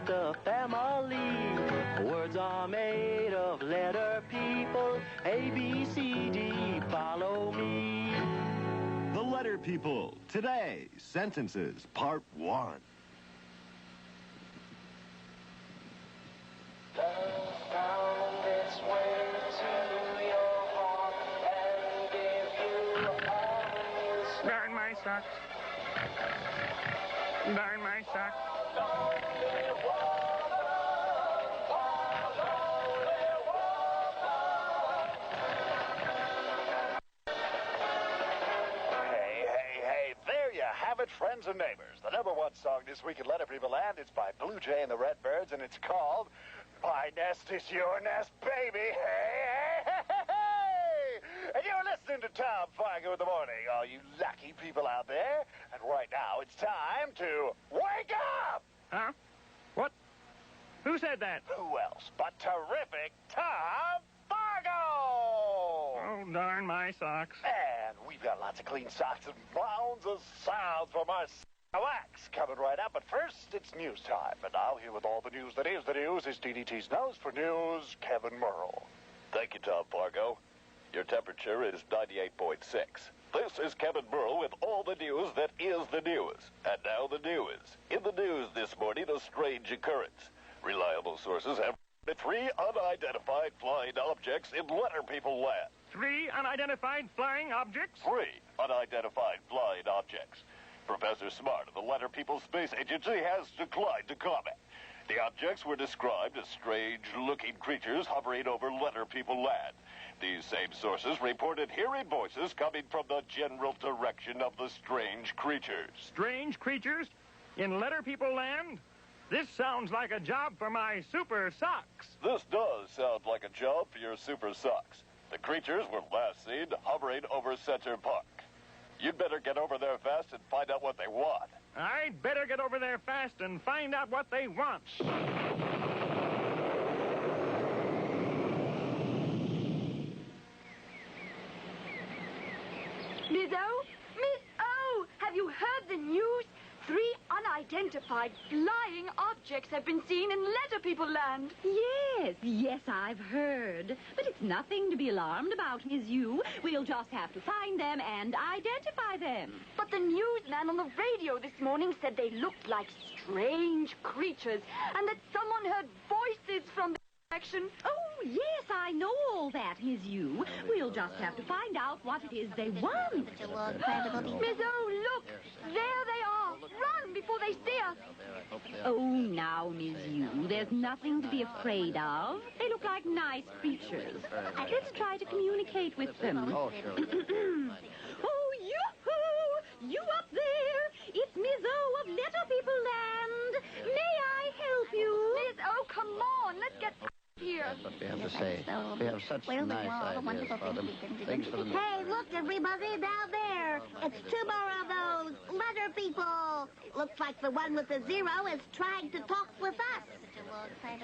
with the family. Words are made of letter people. A, B, C, D, follow me. The Letter People. Today, Sentences, Part 1. Found its way to your heart and give you all you Darn my socks. Darn my socks. Hey, there you have it, friends and neighbors. The #1 song this week in Letter People Land. It's by Blue Jay and the Redbirds, and it's called My Nest is Your Nest, Baby. Hey! And you're listening to Tom Fargo in the morning, all you lucky people out there. And right now, it's time to wake up! Huh? What? Who said that? Who else but terrific Tom Fargo! Oh, darn my socks. And we've got lots of clean socks and mounds of sounds from our wax coming right up. But first, it's news time. And now, here with all the news that is the news is DDT's Nose for News, Kevin Merle. Thank you, Tom Fargo. Your temperature is 98.6. This is Kevin Merle with all the news that is the news. And now the news. In the news this morning, a strange occurrence. Reliable sources have the 3 unidentified flying objects in Letter People Land. 3 unidentified flying objects? 3 unidentified flying objects. Professor Smart of the Letter People Space Agency has declined to comment. The objects were described as strange-looking creatures hovering over Letter People Land. These same sources reported hearing voices coming from the general direction of the strange creatures. Strange creatures? In Letter People Land? This sounds like a job for my super socks. This does sound like a job for your super socks. The creatures were last seen hovering over Center Park. You'd better get over there fast and find out what they want. I'd better get over there fast and find out what they want. Miss O? Miss O! Have you heard the news? 3 unidentified flying objects have been seen in Letter People Land. Yes, I've heard. But it's nothing to be alarmed about, Miss Yu. We'll just have to find them and identify them. But the newsman on the radio this morning said they looked like strange creatures and that someone heard voices from the direction. Oh, yes, I know all that, Miss Yu. We'll just have to find out what it is they want. Miss O, look! There they are! Run before they see us! Oh, now, Miss Yu, there's nothing to be afraid of. They look like nice creatures. Let's try to communicate with them. Oh, sure. Oh, yoo-hoo! You up there! It's Miss O of Letter People Land. May I help you? Miss O, come on! Let's get here. That's what we have to say. We have such nice ideas for them. Things for them. Hey, look, everybody, down there. It's 2 more of those letter people. Looks like the one with the 0 is trying to talk with us.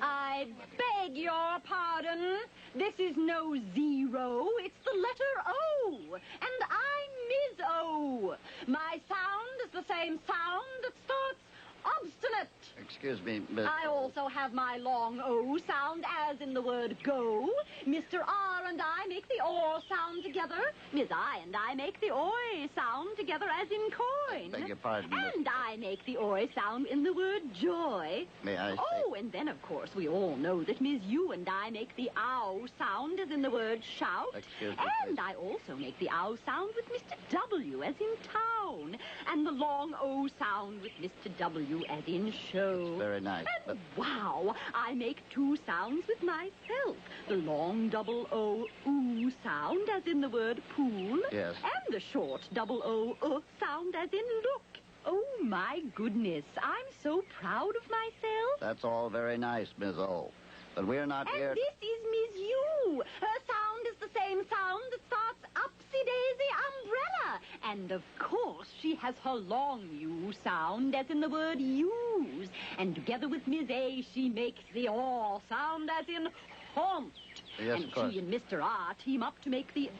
I beg your pardon. This is no 0. It's the letter O. And I'm Miss O. My sound is the same sound that starts obstinate. Excuse me, Miss... I also have my long O sound, as in the word go. Mr. R and I make the OR sound together. Miss I and I make the OI sound together, as in coin. Beg your pardon, Miss... And I make the OI sound in the word joy. May I say... Oh, and then, of course, we all know that Miss You and I make the ow sound, as in the word shout. Excuse me, and please. I also make the ow sound with Mr. W, as in town. And the long O sound with Mr. W, as in show. Very nice. And wow, I make 2 sounds with myself. The long double O, oo sound, as in the word pool. Yes. And the short double O, sound, as in look. Oh, my goodness, I'm so proud of myself. That's all very nice, Miss O. But we're not here... And this is Miss You. Her sound is the same sound that starts upsy-daisy umbrella. And, of course, she has her long U sound, as in the word use. And together with Miss A, she makes the aw sound, as in haunt. Yes, and of course. she and Mr. R team up to make the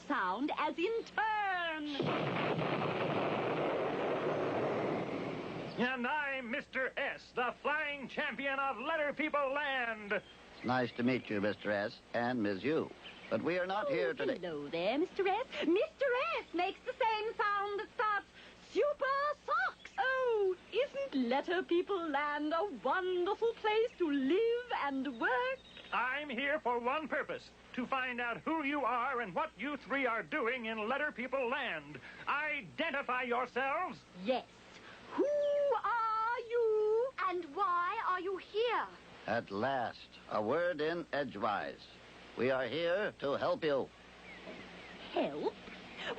sound, as in turn. And I'm Mr. S., the flying champion of Letter People Land. Nice to meet you, Mr. S. and Ms. U. But we are not here today. Hello there, Mr. S. Mr. S makes the same sound that starts Super Socks. Oh, isn't Letter People Land a wonderful place to live and work? I'm here for one purpose, to find out who you are and what you three are doing in Letter People Land. Identify yourselves. Yes. Who are you? And why are you here? At last, a word in edgewise. We are here to help you. Help?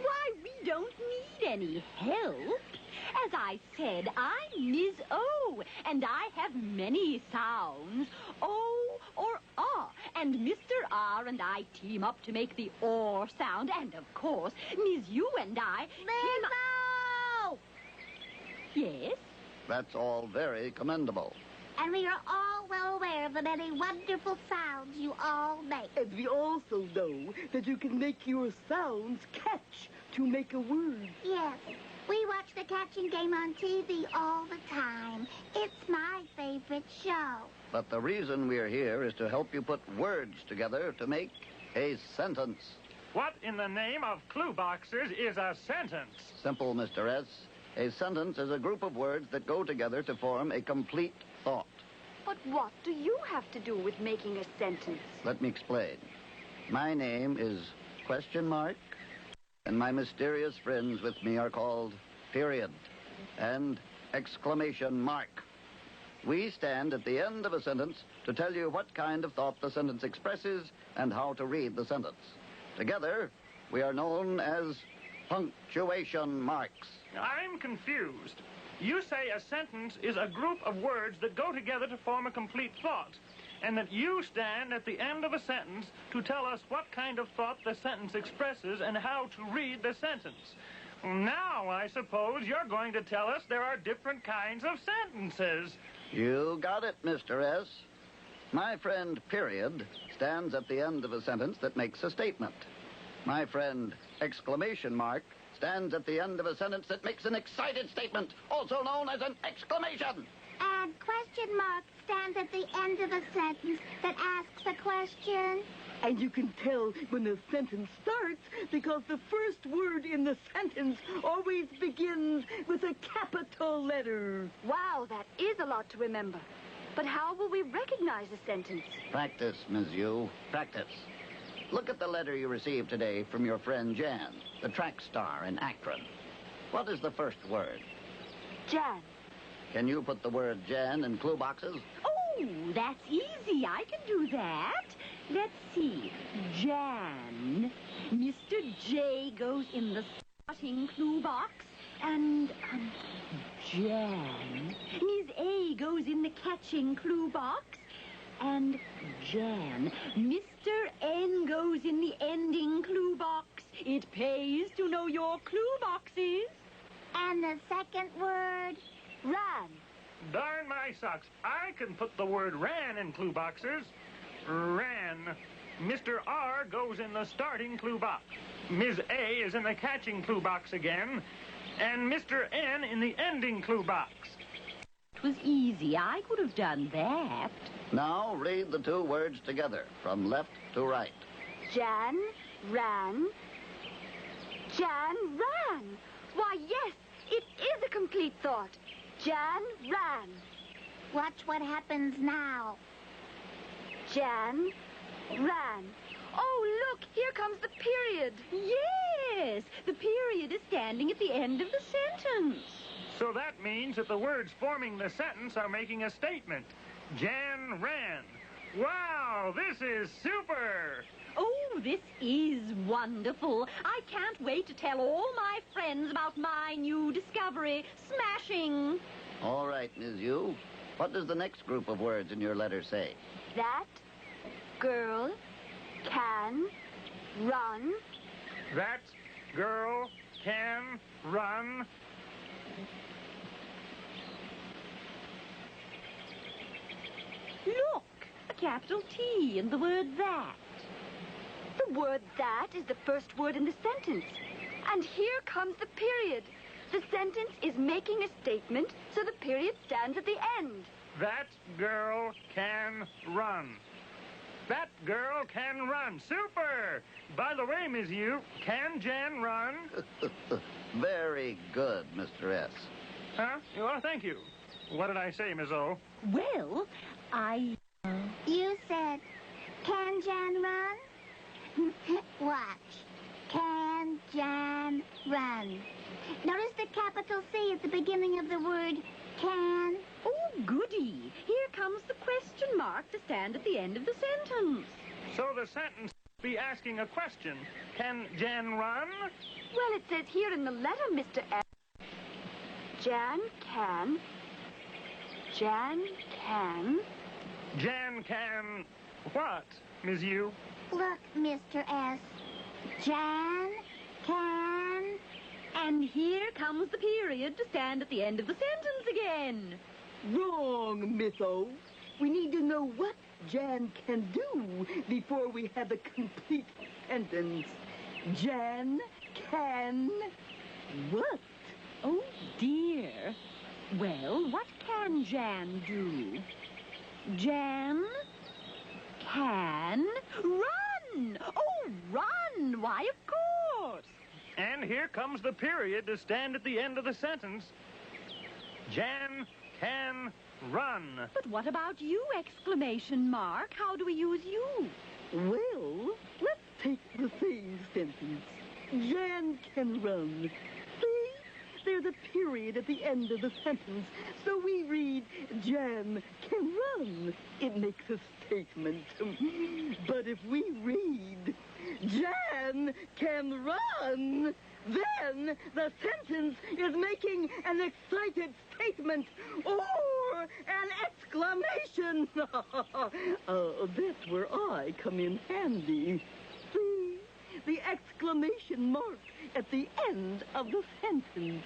Why, we don't need any help. As I said, I'm Ms. O, and I have many sounds. O or R. And Mr. R and I team up to make the OR sound. And, of course, Ms. U and I team up... Yes? That's all very commendable. And we are all well aware of the many wonderful sounds you all make. And we also know that you can make your sounds catch to make a word. Yes. We watch the catching game on TV all the time. It's my favorite show. But the reason we're here is to help you put words together to make a sentence. What in the name of clue boxers is a sentence? Simple, Mr. S. A sentence is a group of words that go together to form a complete thought. But what do you have to do with making a sentence? Let me explain. My name is question mark, and my mysterious friends with me are called period and exclamation mark. We stand at the end of a sentence to tell you what kind of thought the sentence expresses and how to read the sentence. Together, we are known as punctuation marks. I'm confused. You say a sentence is a group of words that go together to form a complete thought, and that you stand at the end of a sentence to tell us what kind of thought the sentence expresses and how to read the sentence. Now, I suppose you're going to tell us there are different kinds of sentences. You got it, Mr. S. My friend period stands at the end of a sentence that makes a statement. My friend exclamation mark stands at the end of a sentence that makes an excited statement, also known as an exclamation. And question mark stands at the end of a sentence that asks a question. And you can tell when the sentence starts because the first word in the sentence always begins with a capital letter. Wow, that is a lot to remember. But how will we recognize a sentence? Practice, Ms. Yu. Practice. Look at the letter you received today from your friend Jan, the track star in Akron. What is the first word? Jan. Can you put the word Jan in clue boxes? Oh, that's easy. I can do that. Let's see. Jan. Mr. J goes in the starting clue box. And, Jan. Ms. A goes in the catching clue box. And Jan. Mr. N goes in the ending clue box. It pays to know your clue boxes. And the second word? Ran. Darn my socks. I can put the word ran in clue boxes. Ran. Mr. R goes in the starting clue box. Ms. A is in the catching clue box again. And Mr. N in the ending clue box. It was easy. I could have done that. Now read the two words together from left to right. Jan ran. Jan ran. Why, yes, it is a complete thought. Jan ran. Watch what happens now. Jan ran. Oh, look, here comes the period. Yes, the period is standing at the end of the sentence. So that means that the words forming the sentence are making a statement. Jan ran. Wow, this is super! Oh, this is wonderful. I can't wait to tell all my friends about my new discovery. Smashing! All right, Ms. Yu. What does the next group of words in your letter say? That girl can run. That girl can run. Look, a capital T in the word that. The word that is the first word in the sentence. And here comes the period. The sentence is making a statement, so the period stands at the end. That girl can run. That girl can run. Super! By the way, Miss Yu, can Jan run? Very good, Mr. S. Huh? Well, thank you. What did I say, Miss O? Well, You said, can Jan run? Watch. Can Jan run? Notice the capital C at the beginning of the word can. Oh, goody. Here comes the question mark to stand at the end of the sentence. So the sentence be asking a question. Can Jan run? Well, it says here in the letter, Mr. S. Jan can. Jan can. Jan can what, Miss Yu? Look, Mr. S. Jan can. And here comes the period to stand at the end of the sentence again. Wrong, Miss O. We need to know what Jan can do before we have a complete sentence. Jan can what? Oh, dear. Well, what can Jan do? Jan can run. Oh, run. Why, of course. And here comes the period to stand at the end of the sentence. Jan can run. But what about you, exclamation mark? How do we use you? Well, let's take the same sentence. Jan can run. See? There's a period at the end of the sentence, so we read Jan can run. It makes a statement. But if we read Jan can run, then the sentence is making an excited statement or an exclamation. That's where I come in handy. See? The exclamation mark at the end of the sentence.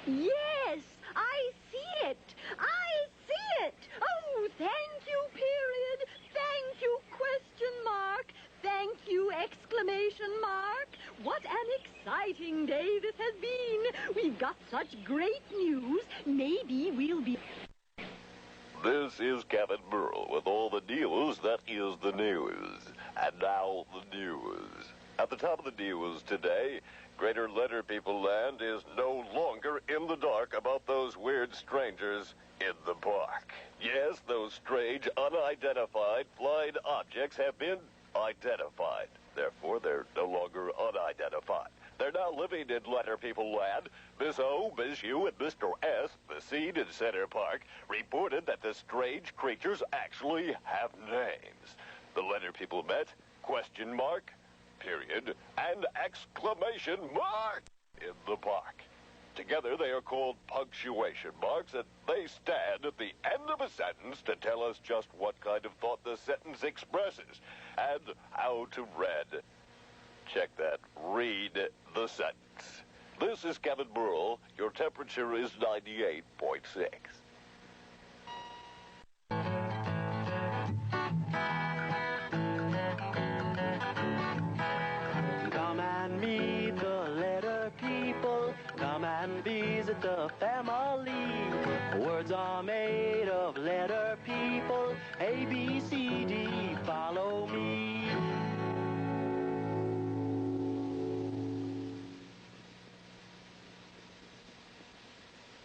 Yes, I see it. I see it. Oh, thank you, period. Thank you, question mark. Thank you, exclamation mark. What an exciting day this has been. We've got such great news. Maybe we'll be... This is Kevin Burrell with all the news that is the news. And now the news. At the top of the news today, Greater Letter People Land is no longer in the dark about those weird strangers in the park. Yes, those strange, unidentified flying objects have been identified. Therefore, they're no longer unidentified. They're now living in Letter People Land. Miss O, Miss U, and Mr. S, the scene in Center Park, reported that the strange creatures actually have names. The Letter People met, question mark, period, and exclamation mark in the park. Together, they are called punctuation marks, and they stand at the end of a sentence to tell us just what kind of thought the sentence expresses and how to read. Check that. Read the sentence. This is Kevin Burrell. Your temperature is 98.6.